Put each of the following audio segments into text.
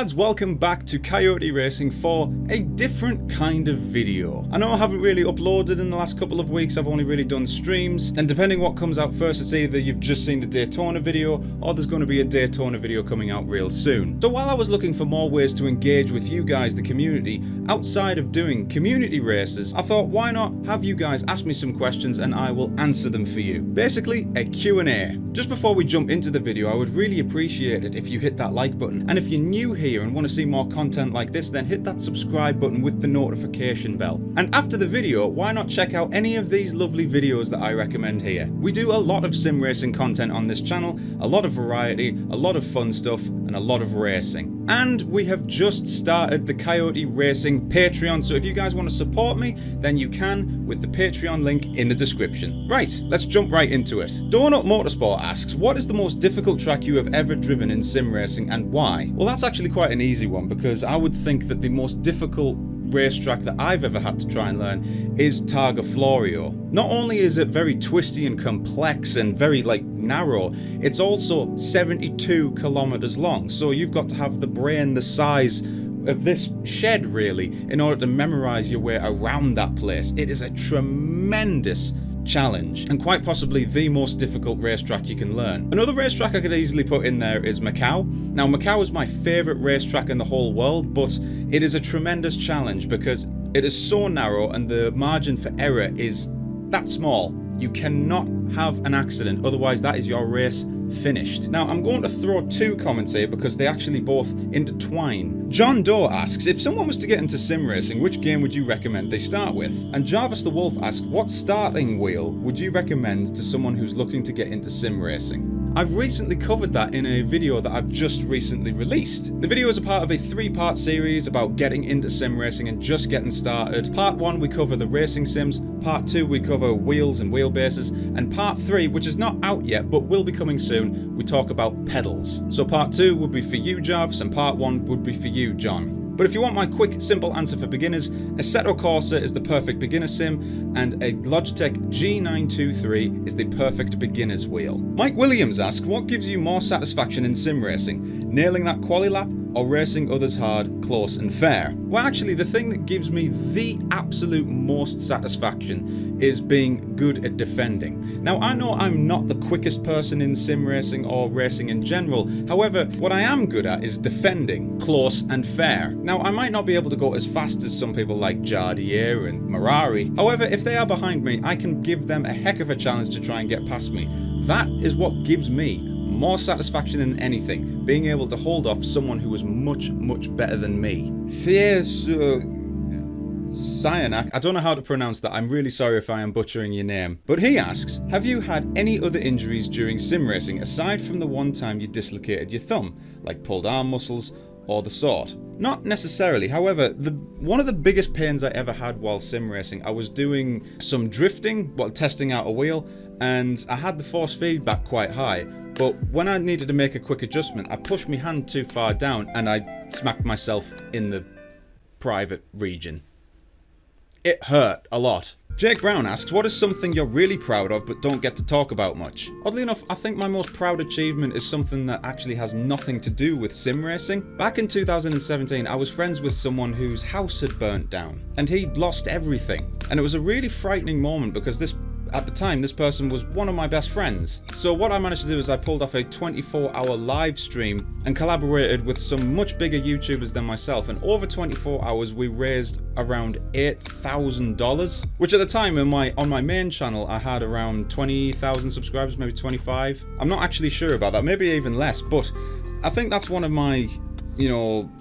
lads, welcome back to Coyote Racing for a different kind of video. I know I haven't really uploaded in the last couple of weeks, I've only really done streams, and depending what comes out first, it's either you've just seen the Daytona video, or there's going to be a Daytona video coming out real soon. So while I was looking for more ways to engage with you guys, the community, outside of doing community races, I thought why not have you guys ask me some questions and I will answer them for you. Basically, a Q&A. Just before we jump into the video, I would really appreciate it if you hit that like button, and if you're new here and want to see more content like this, then hit that subscribe button with the notification bell. And after the video, why not check out any of these lovely videos that I recommend here. We do a lot of sim racing content on this channel, a lot of variety, a lot of fun stuff, and a lot of racing. And we have just started the Coyote Racing Patreon, so if you guys want to support me, then you can with the Patreon link in the description. Right, let's jump right into it. Donut Motorsport asks, what is the most difficult track you have ever driven in sim racing and why? Well, that's actually quite an easy one, because I would think that the most difficult racetrack that I've ever had to try and learn is Targa Florio. Not only is it very twisty and complex and very narrow, it's also 72 kilometers long, so you've got to have the brain the size of this shed really in order to memorize your way around that place. It is a tremendous challenge, and quite possibly the most difficult racetrack you can learn. Another racetrack I could easily put in there is Macau. Now, Macau is my favorite racetrack in the whole world, but it is a tremendous challenge because it is so narrow and the margin for error is that small. You cannot have an accident, otherwise that is your race finished. Now, I'm going to throw two comments here because they actually both intertwine. John Doe asks, if someone was to get into sim racing, which game would you recommend they start with? And Jarvis the Wolf asks, what starting wheel would you recommend to someone who's looking to get into sim racing? I've recently covered that in a video that I've just recently released. The video is a part of a 3-part series about getting into sim racing and just getting started. Part 1 we cover the racing sims, Part 2 we cover wheels and wheelbases, and Part 3, which is not out yet but will be coming soon, we talk about pedals. So Part 2 would be for you, Jarvis, and Part 1 would be for you, John. But if you want my quick, simple answer for beginners, Assetto Corsa is the perfect beginner sim, and a Logitech G923 is the perfect beginner's wheel. Mike Williams asks, what gives you more satisfaction in sim racing? Nailing that quali lap, or racing others hard, close and fair? Well, actually, the thing that gives me the absolute most satisfaction is being good at defending. Now, I know I'm not the quickest person in sim racing or racing in general, however, what I am good at is defending, close and fair. Now, I might not be able to go as fast as some people like Jardier and Merari, however, if they are behind me, I can give them a heck of a challenge to try and get past me. That is what gives me more satisfaction than anything, being able to hold off someone who was much, much better than me. Cyanak, I don't know how to pronounce that, I'm really sorry if I am butchering your name. But he asks, have you had any other injuries during sim racing aside from the one time you dislocated your thumb, like pulled arm muscles or the sort? Not necessarily, however, one of the biggest pains I ever had while sim racing, I was doing some drifting while testing out a wheel, and I had the force feedback quite high. But when I needed to make a quick adjustment, I pushed my hand too far down and I smacked myself in the private region. It hurt a lot. Jake Brown asks, what is something you're really proud of but don't get to talk about much? Oddly enough, I think my most proud achievement is something that actually has nothing to do with sim racing. Back in 2017, I was friends with someone whose house had burnt down, and he'd lost everything. And it was a really frightening moment because at the time, this person was one of my best friends. So what I managed to do is I pulled off a 24-hour live stream and collaborated with some much bigger YouTubers than myself, and over 24 hours we raised around $8,000, which at the time on my main channel I had around 20,000 subscribers, maybe 25. I'm not actually sure about that, maybe even less, but I think that's one of my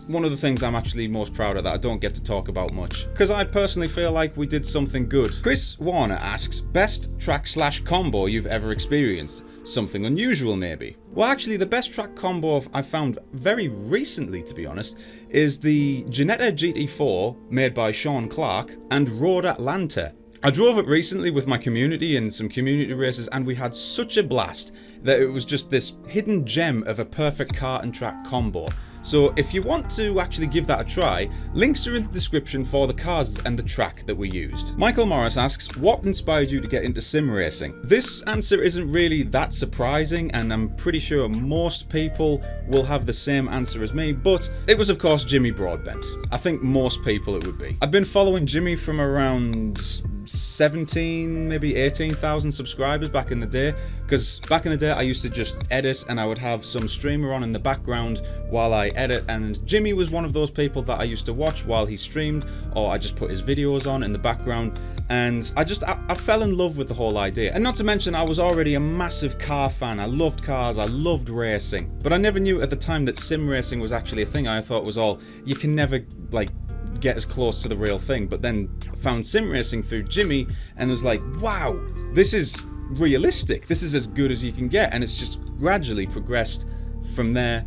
one of the things I'm actually most proud of that I don't get to talk about much, because I personally feel like we did something good. Chris Warner asks, best track/combo you've ever experienced? Something unusual maybe? Well, actually, the best track combo I found very recently, to be honest, is the Ginetta GT4 made by Sean Clark and Road Atlanta. I drove it recently with my community in some community races, and we had such a blast that it was just this hidden gem of a perfect car and track combo. So if you want to actually give that a try, links are in the description for the cars and the track that we used. Michael Morris asks, what inspired you to get into sim racing? This answer isn't really that surprising, and I'm pretty sure most people will have the same answer as me, but it was of course Jimmy Broadbent. I think most people it would be. I've been following Jimmy from around 17, maybe 18,000 subscribers back in the day, because back in the day I used to just edit and I would have some streamer on in the background while I edit, and Jimmy was one of those people that I used to watch while he streamed, or I just put his videos on in the background, and I fell in love with the whole idea. And not to mention, I was already a massive car fan. I loved cars, I loved racing, but I never knew at the time that sim racing was actually a thing. I thought it was all, you can never like get as close to the real thing, but then found sim racing through Jimmy and was like, wow, this is realistic, this is as good as you can get, and it's just gradually progressed from there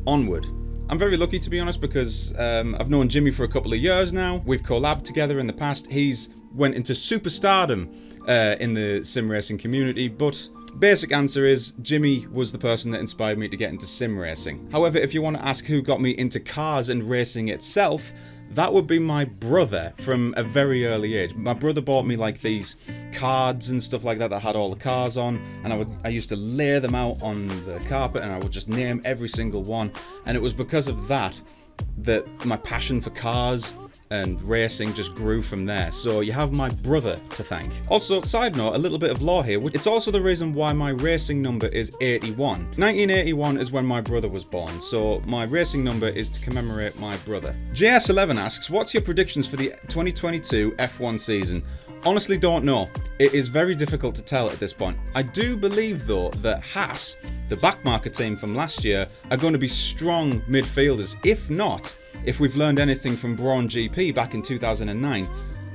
onward. I'm very lucky, to be honest, because I've known Jimmy for a couple of years now. We've collabed together in the past. He's went into superstardom in the sim racing community, but basic answer is Jimmy was the person that inspired me to get into sim racing. However, if you want to ask who got me into cars and racing itself, that would be my brother from a very early age. My brother bought me like these cards and stuff like that that had all the cars on, and I used to lay them out on the carpet and I would just name every single one, and it was because of that that my passion for cars and racing just grew from there. So you have my brother to thank. Also, side note, a little bit of lore here. It's also the reason why my racing number is 81. 1981 is when my brother was born, so my racing number is to commemorate my brother. JS11 asks, what's your predictions for the 2022 F1 season? Honestly, don't know. It is very difficult to tell at this point. I do believe though that Haas, the backmarker team from last year, are going to be strong midfielders. If not, if we've learned anything from Braun GP back in 2009,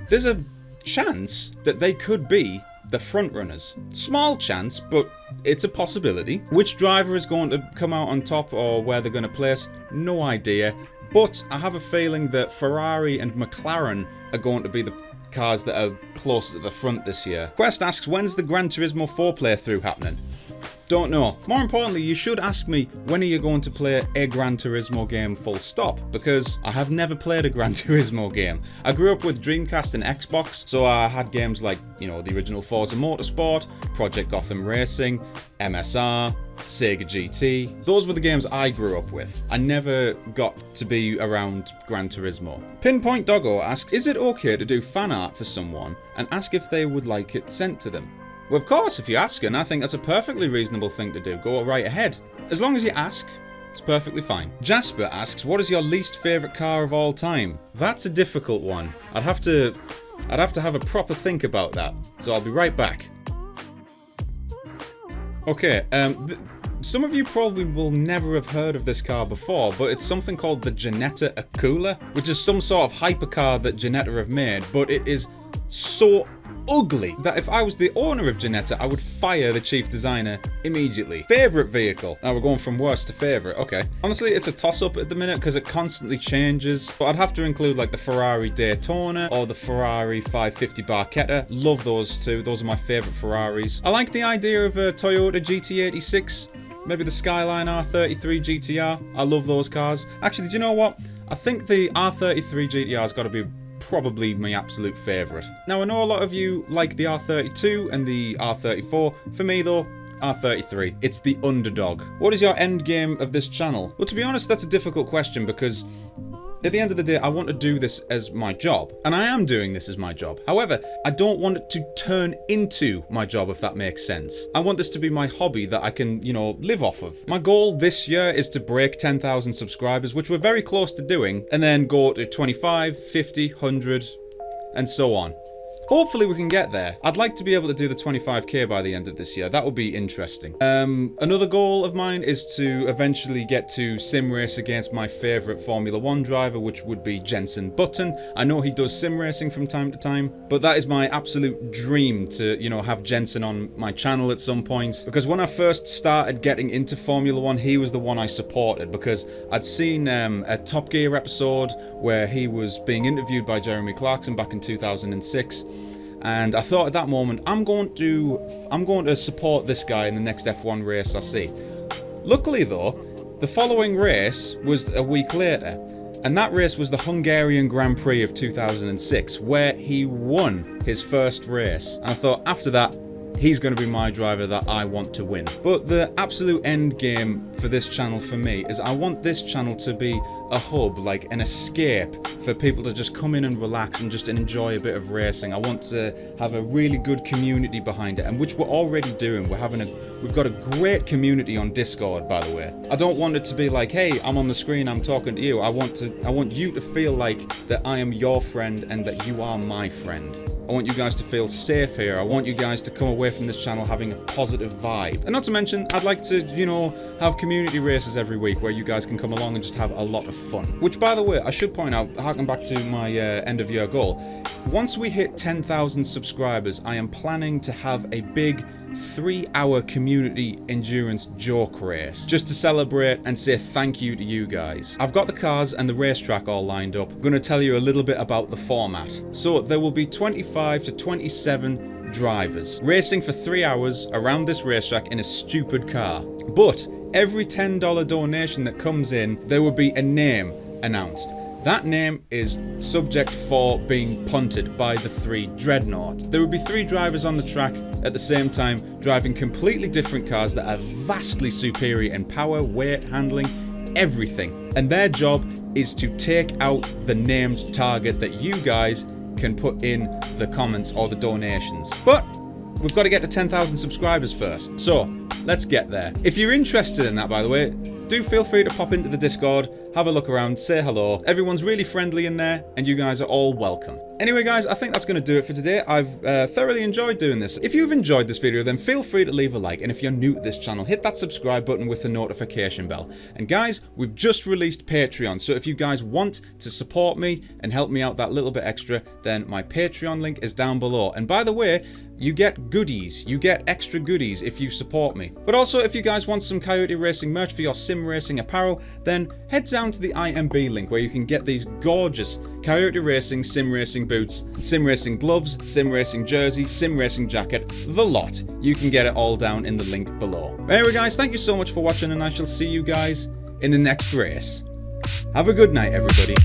there's a chance that they could be the front runners. Small chance, but it's a possibility. Which driver is going to come out on top or where they're going to place, no idea. But I have a feeling that Ferrari and McLaren are going to be the cars that are close to the front this year. Quest asks, when's the Gran Turismo 4 playthrough happening? Don't know. More importantly, you should ask me, when are you going to play a Gran Turismo game full stop? Because I have never played a Gran Turismo game. I grew up with Dreamcast and Xbox, so I had games like, you know, the original Forza Motorsport, Project Gotham Racing, MSR, Sega GT. Those were the games I grew up with. I never got to be around Gran Turismo. Pinpoint Doggo asks, is it okay to do fan art for someone and ask if they would like it sent to them? Well, of course, if you're asking, I think that's a perfectly reasonable thing to do. Go right ahead. As long as you ask, it's perfectly fine. Jasper asks, what is your least favourite car of all time? That's a difficult one. I'd have to have a proper think about that. So I'll be right back. Okay, some of you probably will never have heard of this car before, but it's something called the Ginetta Akula, which is some sort of hypercar that Ginetta have made, but it is so ugly that if I was the owner of Ginetta, I would fire the chief designer immediately. Favourite vehicle? Now we're going from worst to favourite, okay. Honestly, it's a toss-up at the minute because it constantly changes, but I'd have to include like the Ferrari Daytona or the Ferrari 550 Barchetta. Love those two, those are my favourite Ferraris. I like the idea of a Toyota GT86, maybe the Skyline R33 GTR. I love those cars. Actually, do you know what? I think the R33 GTR's got to be probably my absolute favourite. Now I know a lot of you like the R32 and the R34. For me though, R33. It's the underdog. What is your end game of this channel? Well, to be honest, that's a difficult question because at the end of the day, I want to do this as my job. And I am doing this as my job. However, I don't want it to turn into my job, if that makes sense. I want this to be my hobby that I can, you know, live off of. My goal this year is to break 10,000 subscribers, which we're very close to doing, and then go to 25, 50, 100, and so on. Hopefully we can get there. I'd like to be able to do the 25k by the end of this year. That would be interesting. Another goal of mine is to eventually get to sim race against my favourite Formula 1 driver, which would be Jenson Button. I know he does sim racing from time to time, but that is my absolute dream to, you know, have Jenson on my channel at some point. Because when I first started getting into Formula 1, he was the one I supported because I'd seen a Top Gear episode where he was being interviewed by Jeremy Clarkson back in 2006. And I thought at that moment, I'm going to support this guy in the next F1 race I see. Luckily though, The following race was a week later, and that race was the Hungarian Grand Prix of 2006, where he won his first race. And I thought, after that, he's going to be my driver that I want to win. But the absolute end game for this channel for me is I want this channel to be a hub, like an escape for people to just come in and relax and just enjoy a bit of racing. I want to have a really good community behind it, and which we're already doing. We've got a great community on Discord, by the way. I don't want it to be like, hey, I'm on the screen, I'm talking to you. I want you to feel like that I am your friend and that you are my friend. I want you guys to feel safe here. I want you guys to come away from this channel having a positive vibe. And not to mention, I'd like to, you know, have community races every week where you guys can come along and just have a lot of fun. Which, by the way, I should point out, harking back to my end of year goal, once we hit 10,000 subscribers, I am planning to have a big 3-hour community endurance joke race, just to celebrate and say thank you to you guys. I've got the cars and the racetrack all lined up. I'm going to tell you a little bit about the format. So there will be 25 to 27 drivers racing for 3 hours around this racetrack in a stupid car. But every $10 donation that comes in, there will be a name announced. That name is subject for being punted by the 3 dreadnoughts. There will be 3 drivers on the track at the same time, driving completely different cars that are vastly superior in power, weight, handling, everything. And their job is to take out the named target that you guys can put in the comments or the donations. But we've got to get to 10,000 subscribers first. So let's get there. If you're interested in that, by the way, do feel free to pop into the Discord, have a look around, say hello. Everyone's really friendly in there, and you guys are all welcome. Anyway guys, I think that's going to do it for today. I've thoroughly enjoyed doing this. If you've enjoyed this video, then feel free to leave a like, and if you're new to this channel, hit that subscribe button with the notification bell. And guys, we've just released Patreon, so if you guys want to support me and help me out that little bit extra, then my Patreon link is down below. And by the way, you get goodies, you get extra goodies if you support me. But also, if you guys want some Coyote Racing merch for your sim racing apparel, then head down to the IMB link where you can get these gorgeous Coyote Racing sim racing boots, sim racing gloves, sim racing jersey, sim racing jacket, the lot. You can get it all down in the link below. Anyway guys, thank you so much for watching, and I shall see you guys in the next race. Have a good night, everybody.